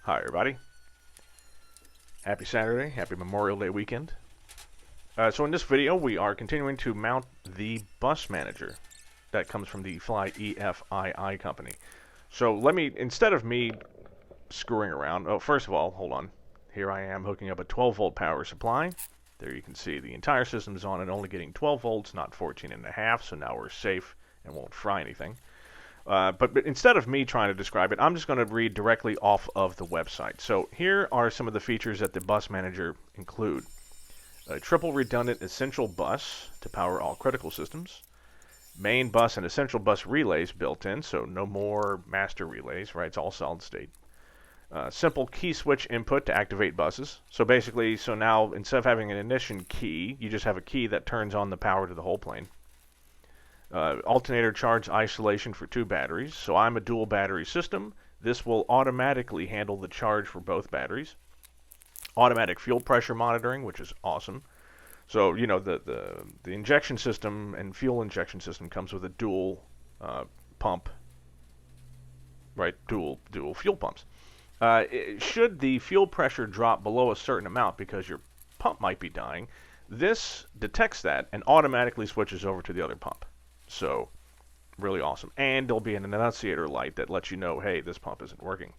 Hi everybody. Happy Saturday, happy Memorial Day weekend. So in this video we are continuing to mount the bus manager that comes from the Fly EFII company. So instead of me screwing around, first of all, hold on. Here I am hooking up a 12 volt power supply. There you can see the entire system is on and only getting 12 volts, not 14.5, so now we're safe and won't fry anything. But instead of me trying to describe it, I'm just going to read directly off of the website. So here are some of the features that the bus manager include. A triple redundant essential bus to power all critical systems. Main bus and essential bus relays built in, so no more master relays, right? It's all solid state. Simple key switch input to activate buses. So basically, now instead of having an ignition key, you just have a key that turns on the power to the whole plane. Alternator charge isolation for 2 batteries. So I'm a dual battery system. This will automatically handle the charge for both batteries. Automatic fuel pressure monitoring, which is awesome. So, you know, the injection system and fuel injection system comes with a dual pump, right? Dual fuel pumps. Should the fuel pressure drop below a certain amount because your pump might be dying, this detects that and automatically switches over to the other pump. So, really awesome. And there'll be an annunciator light that lets you know, hey, this pump isn't working.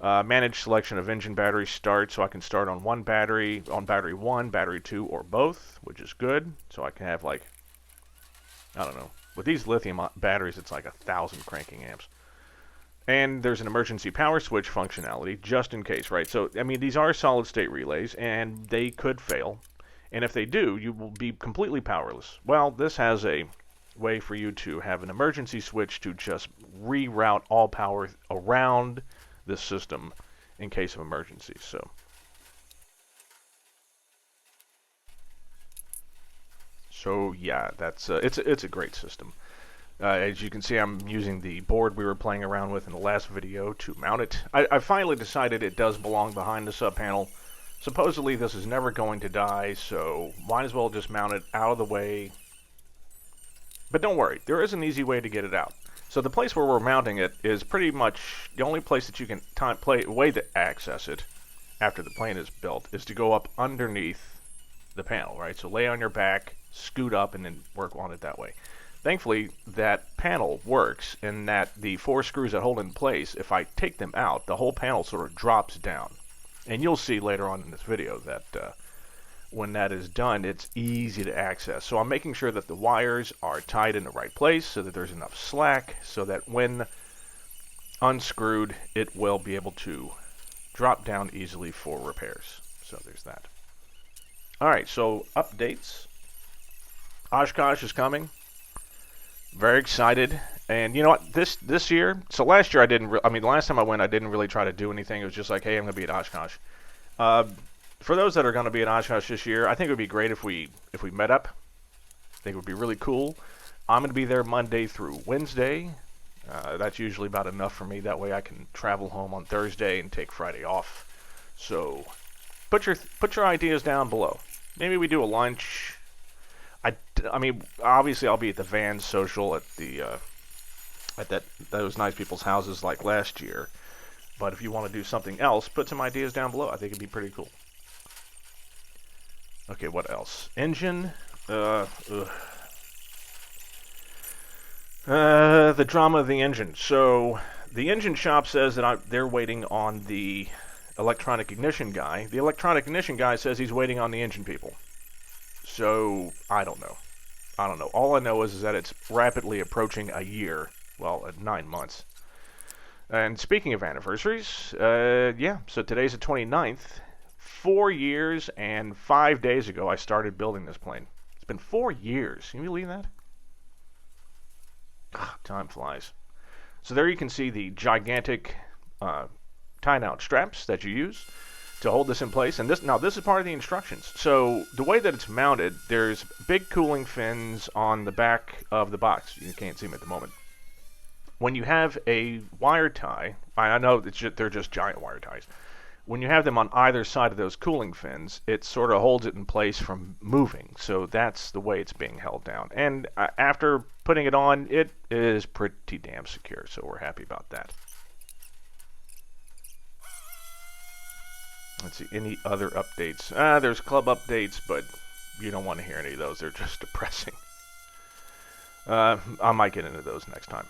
Manage selection of engine battery start, so I can start on one battery, on battery 1, battery 2, or both, which is good. So I can have, like, I don't know. With these lithium batteries, it's like 1,000 cranking amps. And there's an emergency power switch functionality, just in case, right? So, I mean, these are solid-state relays, and they could fail. And if they do, you will be completely powerless. Well, this has a way for you to have an emergency switch to just reroute all power around this system in case of emergency. So yeah, that's it's a great system. As you can see, I'm using the board we were playing around with in the last video to mount it. I finally decided it does belong behind the sub panel. Supposedly this is never going to die, so might as well just mount it out of the way. But don't worry, there is an easy way to get it out. So the place where we're mounting it is pretty much the only place that you can way to access it after the plane is built is to go up underneath the panel, right? So lay on your back, scoot up, and then work on it that way. Thankfully, that panel works in that the 4 screws that hold it in place, if I take them out, the whole panel sort of drops down. And you'll see later on in this video that when that is done, it's easy to access. So I'm making sure that the wires are tied in the right place so that there's enough slack so that when unscrewed, it will be able to drop down easily for repairs. So there's that. Alright, so updates. Oshkosh is coming. Very excited. And you know what, this year, so last year the last time I went, I didn't really try to do anything. It was just like, hey, I'm going to be at Oshkosh. For those that are going to be at Oshkosh this year, I think it would be great if we met up. I think it would be really cool. I'm going to be there Monday through Wednesday. That's usually about enough for me. That way I can travel home on Thursday and take Friday off. So put your ideas down below. Maybe we do a lunch. I mean, obviously I'll be at the van social at those nice people's houses like last year. But if you want to do something else, put some ideas down below. I think it'd be pretty cool. Okay, what else? Engine. The drama of the engine. So the engine shop says that they're waiting on the electronic ignition guy. The electronic ignition guy says he's waiting on the engine people. So I don't know. All I know is that it's rapidly approaching a year. Well, 9 months. And speaking of anniversaries, yeah, so today's the 29th. 4 years and 5 days ago, I started building this plane. It's been 4 years. Can you believe that? Time flies. So there you can see the gigantic tie-down straps that you use to hold this in place. And this is part of the instructions. So the way that it's mounted, there's big cooling fins on the back of the box. You can't see them at the moment. When you have a wire tie, I know they're just giant wire ties. When you have them on either side of those cooling fins, it sort of holds it in place from moving. So that's the way it's being held down. And after putting it on, it is pretty damn secure. So we're happy about that. Let's see, any other updates? There's club updates, but you don't want to hear any of those. They're just depressing. I might get into those next time.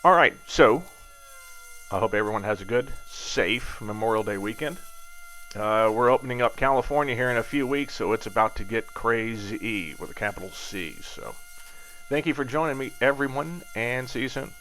All right, so I hope everyone has a good, safe Memorial Day weekend. We're opening up California here in a few weeks, so it's about to get crazy with a capital C. So thank you for joining me, everyone, and see you soon.